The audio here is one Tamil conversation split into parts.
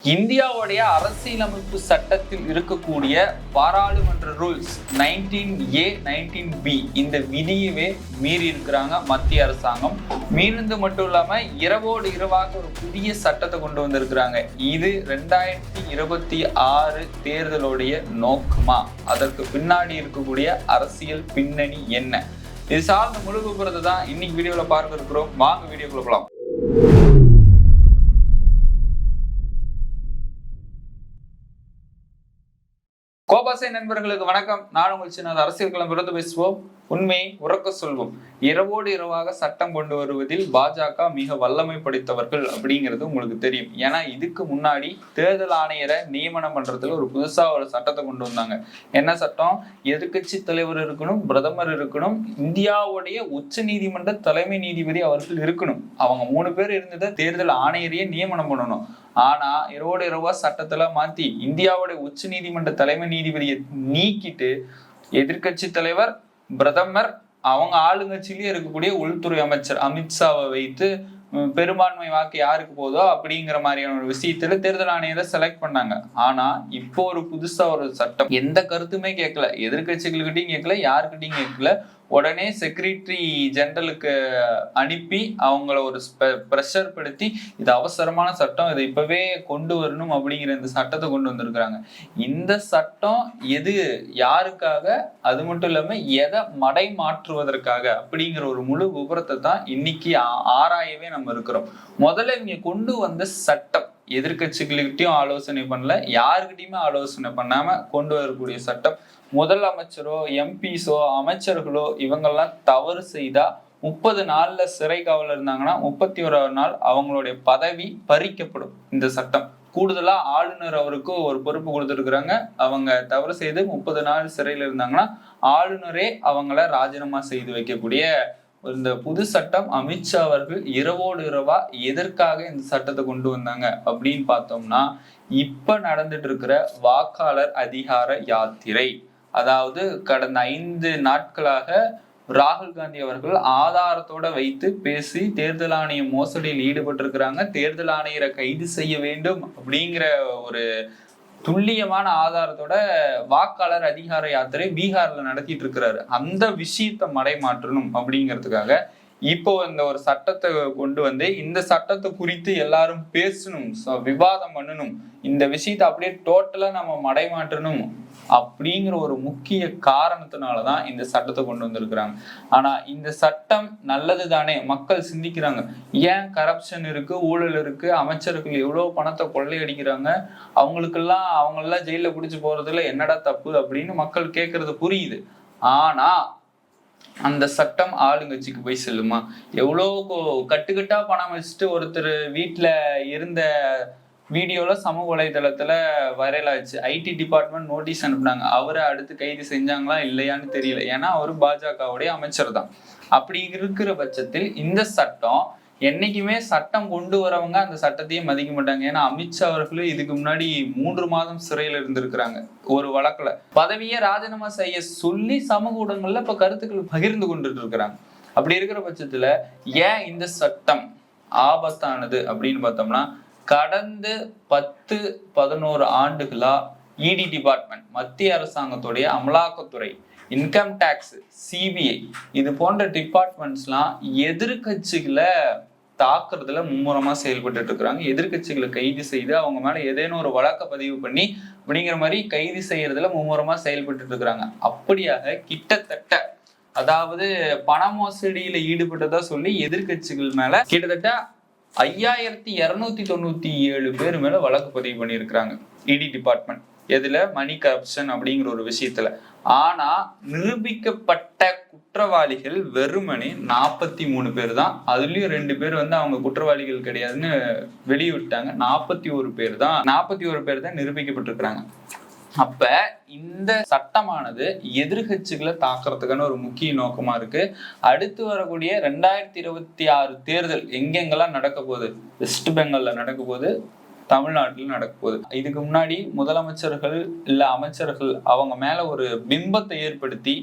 இந்தியாவுடைய அரசியலமைப்பு சட்டத்தில் இருக்கக்கூடிய பாராளுமன்ற ரூல்ஸ் 19A 19B இந்த விதியவே மீறி இருக்கிறாங்க மத்திய அரசாங்கம். மீறினது மட்டும் இல்லாம இரவோடு இரவாக ஒரு புதிய சட்டத்தை கொண்டு வந்திருக்கிறாங்க. இது 2026 தேர்தலுடைய நோக்கமா? அதற்கு பின்னாடி இருக்கக்கூடிய அரசியல் பின்னணி என்ன? இது சார்ந்த முழு விபரத்தை தான் இன்னைக்கு வீடியோல பார்க்க இருக்கிறோம். வாங்க வீடியோக்குள்ள போலாம். கோபாசை நண்பர்களுக்கு வணக்கம். நான் உங்கள் சின்ன அரசியல் களம் விருது பேசுவோம். உண்மையை உறக்க சொல்வோம். இரவோடு இரவாக சட்டம் கொண்டு வருவதில் பாஜக மிக வல்லமை படைத்தவர்கள் அப்படிங்கிறது உங்களுக்கு தெரியும். ஏன்னா இதுக்கு முன்னாடி தேர்தல் ஆணையரை நியமனம் பண்றதுல ஒரு புதுசா ஒரு சட்டத்தை கொண்டு வந்தாங்க. என்ன சட்டம்? எதிர்கட்சி தலைவர் இருக்கணும், பிரதமர் இருக்கணும், இந்தியாவுடைய உச்ச நீதிமன்ற தலைமை நீதிபதி அவர்கள் இருக்கணும். அவங்க 3 பேர் இருந்ததை தேர்தல் ஆணையரையே நியமனம் பண்ணணும். ஆனா இரவோடு இரவா சட்டத்துல மாத்தி இந்தியாவுடைய உச்ச நீதிமன்ற தலைமை நீதிபதியை நீக்கிட்டு எதிர்கட்சி தலைவர், பிரதமர், அவங்க ஆளுங்கட்சியிலேயே இருக்கக்கூடிய உள்துறை அமைச்சர் அமித்ஷாவை வைத்து பெரும்பான்மை வாக்கு யாருக்கு போதோ அப்படிங்கிற மாதிரியான ஒரு விஷயத்துல தேர்தல் ஆணையரை செலக்ட் பண்ணாங்க. ஆனா இப்போ ஒரு புதுசா ஒரு சட்டம், எந்த கருத்துமே கேட்கல, எதிர்கட்சிகள்கிட்டையும் கேட்கல, யாருக்கிட்டையும் கேட்கல. உடனே செக்ரட்டரி ஜெனரலுக்கு அனுப்பி அவங்கள ஒரு ப்ரெஷர் படுத்தி இது அவசரமான சட்டம், இதை இப்பவே கொண்டு வரணும் அப்படிங்கிற இந்த சட்டத்தை கொண்டு வந்திருக்கிறாங்க. இந்த சட்டம் எது, யாருக்காக, அது மட்டும் இல்லாம எதை மடை மாற்றுவதற்காக அப்படிங்கிற ஒரு முழு விபரத்தை தான் இன்னைக்கு ஆராயவே நம்ம இருக்கிறோம். முதல்ல இவங்க கொண்டு வந்த சட்டம் எதிர்கட்சிகள்கிட்டயும் ஆலோசனை பண்ணல, யாருக்கிட்டையுமே ஆலோசனை பண்ணாம கொண்டு வரக்கூடிய சட்டம். முதல் அமைச்சரோ, எம்பிஸோ, அமைச்சர்களோ இவங்கெல்லாம் தவறு செய்தா 30 நாள்ல சிறை காவல் இருந்தாங்கன்னா 31வது நாள் அவங்களுடைய பதவி பறிக்கப்படும். இந்த சட்டம் கூடுதலா ஆளுநர் அவருக்கு ஒரு பொறுப்பு கொடுத்துருக்குறாங்க. அவங்க தவறு செய்து 30 நாள் சிறையில் இருந்தாங்கன்னா ஆளுநரே அவங்கள ராஜினாமா செய்து வைக்கக்கூடிய இந்த புது சட்டம். அமித்ஷா அவர்கள் இரவோடு இரவா எதற்காக இந்த சட்டத்தை கொண்டு வந்தாங்க அப்படின்னு பார்த்தோம்னா, இப்ப நடந்துட்டு இருக்கிற வாக்காளர் அதிகார யாத்திரை, அதாவது கடந்த 5 நாட்களாக ராகுல் காந்தி அவர்கள் ஆதாரத்தோட வைத்து பேசி தேர்தல் ஆணைய மோசடியில் ஈடுபட்டிருக்கிறாங்க. தேர்தல் ஆணையரை கைது செய்ய வேண்டும் அப்படிங்கிற ஒரு துல்லியமான ஆதாரத்தோட வாக்காளர் அதிகார யாத்திரை பீகார்ல நடத்திட்டு இருக்கிறாரு. அந்த விஷயத்தை மடைமாற்றணும் அப்படிங்கிறதுக்காக இப்போ இந்த ஒரு சட்டத்தை கொண்டு வந்து இந்த சட்டத்தை குறித்து எல்லாரும் பேசணும், விவாதம் பண்ணணும், இந்த விஷயத்தை அப்படியே டோட்டலா நம்ம மடைமாற்றணும் அப்படிங்கிற ஒரு முக்கிய காரணத்தினாலதான் இந்த சட்டத்தை கொண்டு வந்திருக்கிறாங்க. ஆனா இந்த சட்டம் நல்லது தானே, மக்கள் சிந்திக்கிறாங்க. ஏன் கரப்ஷன் இருக்கு, ஊழல் இருக்கு, அமைச்சர்கள் எவ்வளவு பணத்தை கொள்ளையடிக்கிறாங்க, அவங்களெல்லாம் ஜெயில பிடிச்சு போறதுல என்னடா தப்பு அப்படின்னு மக்கள் கேட்கறது புரியுது. ஆனா அந்த சட்டம் ஆளுங்கட்சிக்கு போய் செல்லுமா? எவ்வளோ கட்டுக்கட்டா பணம் வச்சுட்டு ஒருத்தர் வீட்டுல இருந்த வீடியோல சமூக வலைதளத்துல வைரல் ஆச்சு. ஐடி டிபார்ட்மெண்ட் நோட்டீஸ் அனுப்புனாங்க. அவரை அடுத்து கைது செஞ்சாங்களா இல்லையான்னு தெரியல. ஏன்னா அவரு பாஜகவுடைய அமைச்சர் தான். அப்படி இருக்கிற பட்சத்தில் இந்த சட்டம், என்னைக்குமே சட்டம் கொண்டு வரவங்க அந்த சட்டத்தையே மதிக்க மாட்டாங்க. ஏன்னா அமித்ஷா அவர்களும் இதுக்கு முன்னாடி 3 மாதம் சிறையில இருந்திருக்கிறாங்க ஒரு வழக்குல. பதவியை ராஜினாமா செய்ய சொல்லி சமூக ஊடகங்கள்ல இப்ப கருத்துக்கள் பகிர்ந்து கொண்டுட்டு இருக்கிறாங்க. அப்படி இருக்கிற பட்சத்துல ஏன் இந்த சட்டம் ஆபத்தானது அப்படின்னு பார்த்தோம்னா, கடந்த 10-11 ஆண்டுகளா இடி டிபார்ட்மெண்ட், மத்திய அரசாங்கத்துடைய அமலாக்கத்துறை, இன்கம் டாக்ஸ், சிபிஐ இது போன்ற டிபார்ட்மெண்ட்ஸ்லாம் எதிர்கட்சிகளை தாக்குறதுல மும்முரமா செயல்பட்டு இருக்கிறாங்க. எதிர்கட்சிகளை கைது செய்து அவங்க மேல ஏதேனும் ஒரு வழக்க பதிவு பண்ணி அப்படிங்கிற மாதிரி கைது செய்யறதுல மும்முரமா செயல்பட்டு இருக்கிறாங்க. அப்படியாக கிட்டத்தட்ட, அதாவது பண மோசடியில ஈடுபட்டதா சொல்லி எதிர்கட்சிகள் மேல கிட்டத்தட்ட 5297 பேர் மேல வழக்கு பதிவு பண்ணியிருக்கிறாங்க இடி டிபார்ட்மெண்ட். எதுல? மணி கரப்ஷன் அப்படிங்கிற ஒரு விஷயத்துல. ஆனா நிரூபிக்கப்பட்ட குற்றவாளிகள் வெறுமனே 43 பேர் தான். அதுலயும் 2 பேர் அவங்க குற்றவாளிகள் கிடையாதுன்னு வெளியிட்டாங்க. 41 பேர் தான் நிரூபிக்கப்பட்டிருக்கிறாங்க. அப்ப இந்த சட்டமானது எதிர்கட்சிகளை தாக்குறதுக்கான ஒரு முக்கிய நோக்கமா இருக்கு. அடுத்து வரக்கூடிய 2026 தேர்தல் எங்கெங்கெல்லாம் நடக்க போகுது? வெஸ்ட் பெங்கால்ல நடக்க போகுது, தமிழ்நாட்டில் நடக்க போகுது. இதுக்கு முன்னாடி முதலமைச்சர்கள் இல்ல அமைச்சர்கள் அவங்க மேல ஒரு பிம்பத்தை ஏற்படுத்தி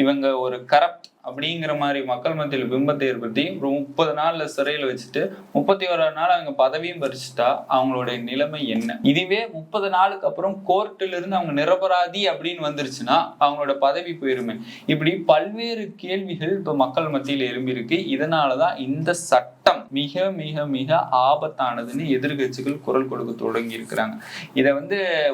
இவங்க ஒரு கரப்ட் அப்படிங்கிற மாதிரி மக்கள் மத்தியில் பிம்பத்தை ஏற்படுத்தி ஒரு 30 நாள்ல சிறையில வச்சுட்டு 31 நாள் அவங்க பதவியும் பறிச்சுட்டா அவங்களுடைய நிலைமை என்ன? இதுவே 30 நாளுக்கு அப்புறம் கோர்ட்டில இருந்து அவங்க நிரபராதி அப்படின்னு வந்துருச்சுன்னா அவங்களோட பதவி போயிருமே. இப்படி பல்வேறு கேள்விகள் இப்ப மக்கள் மத்தியில் எழும்பி இருக்கு. இதனாலதான் இந்த சட்டம் மிக மிக மிக ஆபத்தானதுன்னு எதிர்கட்சிகள் குரல் கொடுக்க தொடங்கி இருக்கிறாங்க. இதை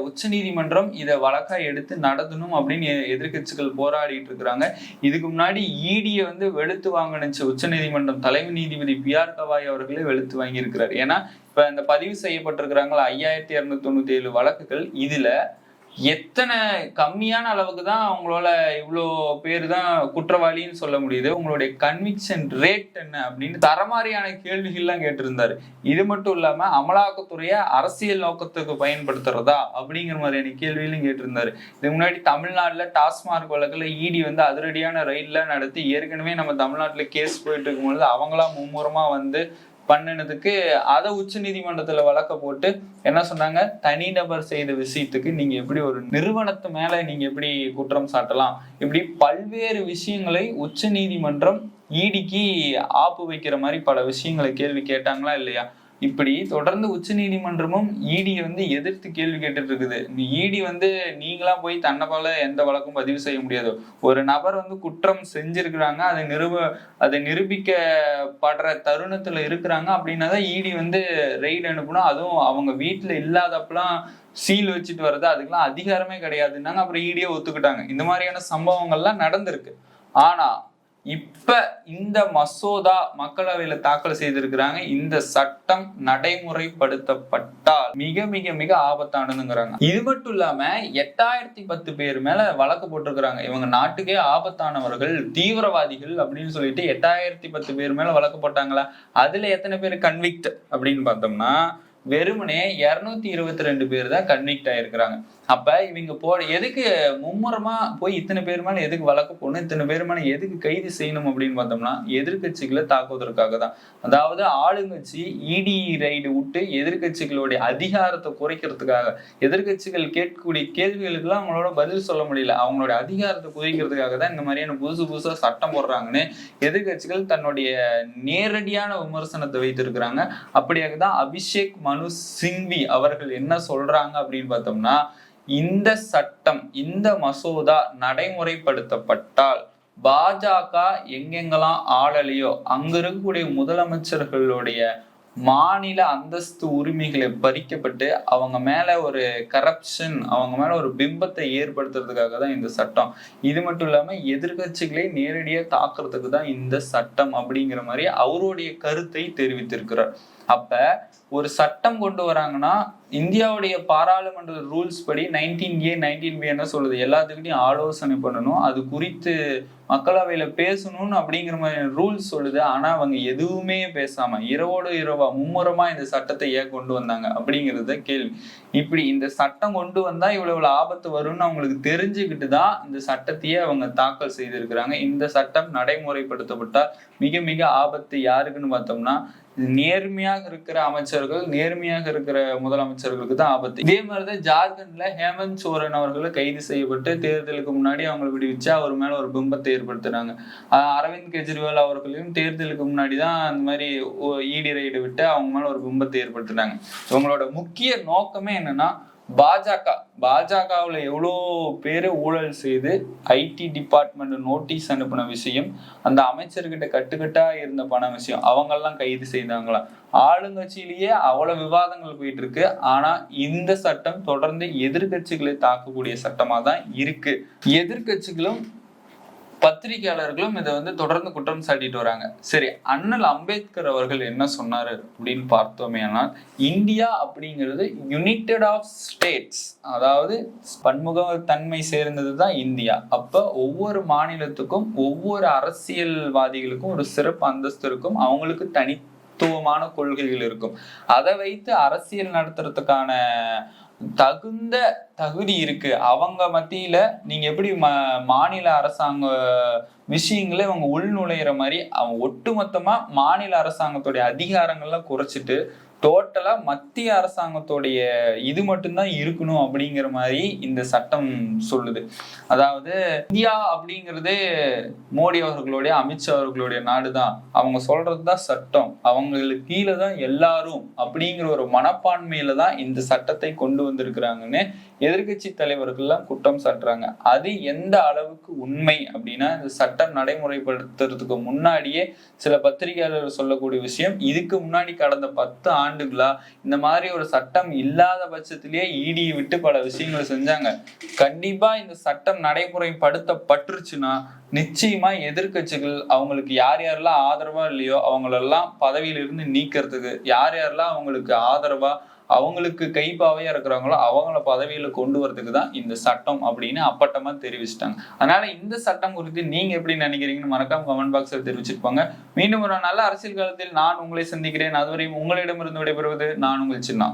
உச்ச நீதிமன்றம் இதை வழக்கா எடுத்து நடத்தணும் அப்படின்னு எதிர்கட்சிகள் போராடிட்டு இருக்கிறாங்க. இதுக்கு முன்னாடி ஈடியை வெளுத்து வாங்கினுச்சு உச்ச நீதிமன்றம் தலைமை நீதிபதி PR கவாய் அவர்களே வெளுத்து வாங்கி இருக்கிறார். ஏன்னா இப்ப இந்த பதிவு செய்யப்பட்டிருக்கிறாங்களா 5297 வழக்குகள், இதுல எத்தனை கம்மியான அளவுக்கு தான் அவங்களால இவ்வளோ பேர் தான் குற்றவாளின்னு சொல்ல முடியுது, உங்களுடைய கன்விக்ஷன் ரேட் என்ன அப்படின்னு தரமாரியான கேள்விகள்லாம் கேட்டிருந்தாரு. இது மட்டும் இல்லாம அமலாக்கத்துறையை அரசியல் நோக்கத்துக்கு பயன்படுத்துறதா அப்படிங்கிற மாதிரியான கேள்விகளும் கேட்டிருந்தாரு. இதுக்கு முன்னாடி தமிழ்நாட்டுல டாஸ்மார்க் வழக்குல ஈடி அதிரடியான ரைட்ல நடத்தி ஏற்கனவே நம்ம தமிழ்நாட்டுல கேஸ் போயிட்டு இருக்கும்பொழுது அவங்களா மும்முரமா பண்ணினதுக்கு அதை உச்ச நீதிமன்றத்துல வழக்க போட்டு என்ன சொன்னாங்க, தனிநபர் செய்த விஷயத்துக்கு நீங்க எப்படி ஒரு நிறுவனத்து மேல நீங்க எப்படி குற்றம் சாட்டலாம், இப்படி பல்வேறு விஷயங்களை உச்ச நீதிமன்றம் ஈடிக்கு ஆப்பு வைக்கிற மாதிரி பல விஷயங்களை கேள்வி கேட்டாங்களா இல்லையா? இப்படி தொடர்ந்து உச்ச நீதிமன்றமும் ஈடியை எதிர்த்து கேள்வி கேட்டுட்டு இருக்குது. ஈடி நீங்களா போய் தன்னைப்போல எந்த வழக்கும் பதிவு செய்ய முடியாது. ஒரு நபர் குற்றம் செஞ்சிருக்கிறாங்க, அதை நிரூபிக்கப்படுற தருணத்துல இருக்கிறாங்க அப்படின்னாதான் ஈடி ரெய்டு அனுப்பணும். அதுவும் அவங்க வீட்டுல இல்லாதப்பெல்லாம் சீல் வச்சுட்டு வர்றது அதுக்கெல்லாம் அதிகாரமே கிடையாதுன்னாங்க. அப்புறம் ஈடியை ஒத்துக்கிட்டாங்க. இந்த மாதிரியான சம்பவங்கள்லாம் நடந்திருக்கு. ஆனா இப்ப இந்த மசோதா மக்களவையில தாக்கல் செய்திருக்கிறாங்க. இந்த சட்டம் நடைமுறைப்படுத்தப்பட்டால் மிக மிக மிக ஆபத்தானதுங்கிறாங்க. இது மட்டும் இல்லாம 8010 பேர் மேல வழக்கு போட்டிருக்கிறாங்க. இவங்க நாட்டுக்கே ஆபத்தானவர்கள், தீவிரவாதிகள் அப்படின்னு சொல்லிட்டு 8010 பேர் மேல வழக்கு போட்டாங்களா? அதுல எத்தனை பேர் கன்விக்ட் அப்படின்னு பார்த்தோம்னா வெறுமனே 222 பேர் தான் கன்விக்ட் ஆயிருக்கிறாங்க. அப்ப இவங்க எதுக்கு மும்முரமா போய் இத்தனை பேர் மேல எதுக்கு வழக்கு போடணும், இத்தனை பேர் மேல எதுக்கு கைது செய்யணும் அப்படின்னு பார்த்தோம்னா எதிர்கட்சிகளை தாக்குவதற்காக தான். அதாவது ஆளுங்கட்சி இடி ரைடு விட்டு எதிர்கட்சிகளுடைய அதிகாரத்தை குறைக்கிறதுக்காக, எதிர்கட்சிகள் கேட்கக்கூடிய கேள்விகளுக்கு எல்லாம் அவங்களோட பதில் சொல்ல முடியல, அவங்களோட அதிகாரத்தை குறைக்கிறதுக்காக தான் இந்த மாதிரியான புதுசா சட்டம் போடுறாங்கன்னு எதிர்கட்சிகள் தன்னுடைய நேரடியான விமர்சனத்தை வைத்திருக்கிறாங்க. அப்படியாக தான் அபிஷேக் மனு சிங்வி அவர்கள் என்ன சொல்றாங்க அப்படின்னு பார்த்தோம்னா, இந்த சட்டம், இந்த மசோதா நடைமுறைப்படுத்தப்பட்டால் பாஜக எங்கெங்கெல்லாம் ஆளலையோ அங்க இருக்கக்கூடிய முதலமைச்சர்களுடைய மாநில அந்தஸ்து உரிமைகளை பறிக்கப்பட்டு அவங்க மேல ஒரு கரப்ஷன், அவங்க மேல ஒரு பிம்பத்தை ஏற்படுத்துறதுக்காக தான் இந்த சட்டம். இது மட்டும் இல்லாம எதிர்கட்சிகளை நேரடியா தாக்குறதுக்கு தான் இந்த சட்டம் அப்படிங்கிற மாதிரி அவருடைய கருத்தை தெரிவித்திருக்கிறார். அப்ப ஒரு சட்டம் கொண்டு வராங்கன்னா இந்தியாவுடைய பாராளுமன்ற ரூல்ஸ் படி 19A 19B என்ன சொல்லுது, எல்லாத்துக்கிட்டையும் ஆலோசனை பண்ணணும், அது குறித்து மக்களவையில பேசணும்னு அப்படிங்கிற மாதிரி ரூல்ஸ் சொல்லுது. ஆனா அவங்க எதுவுமே பேசாம இரவோடு இரவா மும்முரமா இந்த சட்டத்தை ஏன் கொண்டு வந்தாங்க அப்படிங்கிறத கேள்வி. இப்படி இந்த சட்டம் கொண்டு வந்தா இவ்வளவு ஆபத்து வரும்னு அவங்களுக்கு தெரிஞ்சுக்கிட்டு தான் இந்த சட்டத்தையே அவங்க தாக்கல் செய்திருக்கிறாங்க. இந்த சட்டம் நடைமுறைப்படுத்தப்பட்டா மிக மிக ஆபத்து யாருக்குன்னு பார்த்தோம்னா நேர்மையாக இருக்கிற அமைச்சர்கள், நேர்மையாக இருக்கிற முதலமைச்சர்களுக்கு தான் ஆபத்து. இதே மாதிரிதான் ஜார்க்கண்ட்ல ஹேமந்த் சோரன் அவர்கள் கைது செய்யப்பட்டு தேர்தலுக்கு முன்னாடி அவங்களை விடுவிச்சு அவர் மேல ஒரு பிம்பத்தை ஏற்படுத்தினாங்க. அரவிந்த் கெஜ்ரிவால் அவர்களையும் தேர்தலுக்கு முன்னாடிதான் அந்த மாதிரி ஈடி ரைடு விட்டு அவங்க மேல ஒரு பிம்பத்தை ஏற்படுத்தினாங்க. இவங்களோட முக்கிய நோக்கமே என்னன்னா பாஜகவுல எவ்வளோ பேரு ஊழல் செய்து ஐடி டிபார்ட்மெண்ட் நோட்டீஸ் அனுப்பின விஷயம், அந்த அமைச்சர்கிட்ட கட்டுக்கட்டா இருந்த பண விஷயம், அவங்கெல்லாம் கைது செய்தாங்களா? ஆளுங்கட்சியிலேயே அவ்வளவு விவாதங்கள் போயிட்டு இருக்கு. ஆனா இந்த சட்டம் தொடர்ந்து எதிர்கட்சிகளை தாக்கக்கூடிய சட்டமா தான் இருக்கு. எதிர்கட்சிகளும் பத்திரிகையாளர்களும் இதை தொடர்ந்து குற்றம் சாட்டிட்டு வராங்க. சரி, அண்ணல் அம்பேத்கர் அவர்கள் என்ன சொன்னாரு அப்படின்னு பார்த்தோமே, ஆனால் இந்தியா அப்படிங்கிறது யுனைடெட் ஆஃப் ஸ்டேட்ஸ், அதாவது பன்முக தன்மை சேர்ந்ததுதான் இந்தியா. அப்ப ஒவ்வொரு மாநிலத்துக்கும் ஒவ்வொரு அரசியல்வாதிகளுக்கும் ஒரு சிறப்பு அந்தஸ்து இருக்கும், அவங்களுக்கு தனித்துவமான கொள்கைகள் இருக்கும். அதை வைத்து அரசியல் நடத்துறதுக்கான தகுந்த தகுதி இருக்கு. அவங்க மத்தியில நீங்க எப்படி மாநில அரசாங்க விஷயங்களை அவங்க உள்நுழையிற மாதிரி அவங்க ஒட்டுமொத்தமா மாநில அரசாங்கத்துடைய அதிகாரங்கள்லாம் குறைச்சிட்டு டோட்டலா மத்திய அரசாங்கத்தோடைய இது மட்டும்தான் இருக்கணும் அப்படிங்கிற மாதிரி இந்த சட்டம் சொல்லுது. அதாவது இந்தியா அப்படிங்கிறதே மோடி அவர்களுடைய, அமித்ஷா அவர்களுடைய நாடுதான், அவங்க சொல்றதுதான் சட்டம், அவங்களுக்கு கீழே தான் எல்லாரும் அப்படிங்கிற ஒரு மனப்பான்மையில தான் இந்த சட்டத்தை கொண்டு வந்திருக்கிறாங்கன்னு எதிர்கட்சி தலைவர்கள் எல்லாம் குற்றம் சாட்டுறாங்க. அது எந்த அளவுக்கு உண்மை அப்படின்னா, இந்த சட்டம் நடைமுறைப்படுத்துறதுக்கு முன்னாடியே சில பத்திரிகையாளர்கள் சொல்லக்கூடிய விஷயம், இதுக்கு முன்னாடி கடந்த 10 ஆண்டுகளா இந்த மாதிரி ஒரு சட்டம் இல்லாத பட்சத்திலேயே ஈடியை விட்டு பல விஷயங்களை செஞ்சாங்க. கண்டிப்பா இந்த சட்டம் நடைமுறைப்படுத்தப்பட்டுருச்சுன்னா நிச்சயமா எதிர்கட்சிகள் அவங்களுக்கு யார் யாரெல்லாம் ஆதரவா இல்லையோ அவங்களெல்லாம் பதவியிலிருந்து நீக்கிறதுக்கு, யார் யாரெல்லாம் அவங்களுக்கு ஆதரவா அவங்களுக்கு கைப்பாவையா இருக்கிறாங்களோ அவங்கள பதவியில கொண்டு வரதுக்கு தான் இந்த சட்டம் அப்படின்னு அப்பட்டமா தெரிவிச்சிட்டாங்க. அதனால இந்த சட்டம் குறித்து நீங்க எப்படி நினைக்கிறீங்கன்னு மறக்காம கமெண்ட் பாக்ஸ்ல தெரிவிச்சிருப்பாங்க. மீண்டும் ஒரு நல்ல அரசியல் காலத்தில் நான் உங்களை சந்திக்கிறேன். அதுவரை உங்களிடமிருந்து விடைபெறுவது நான் உங்கள் சின்னா.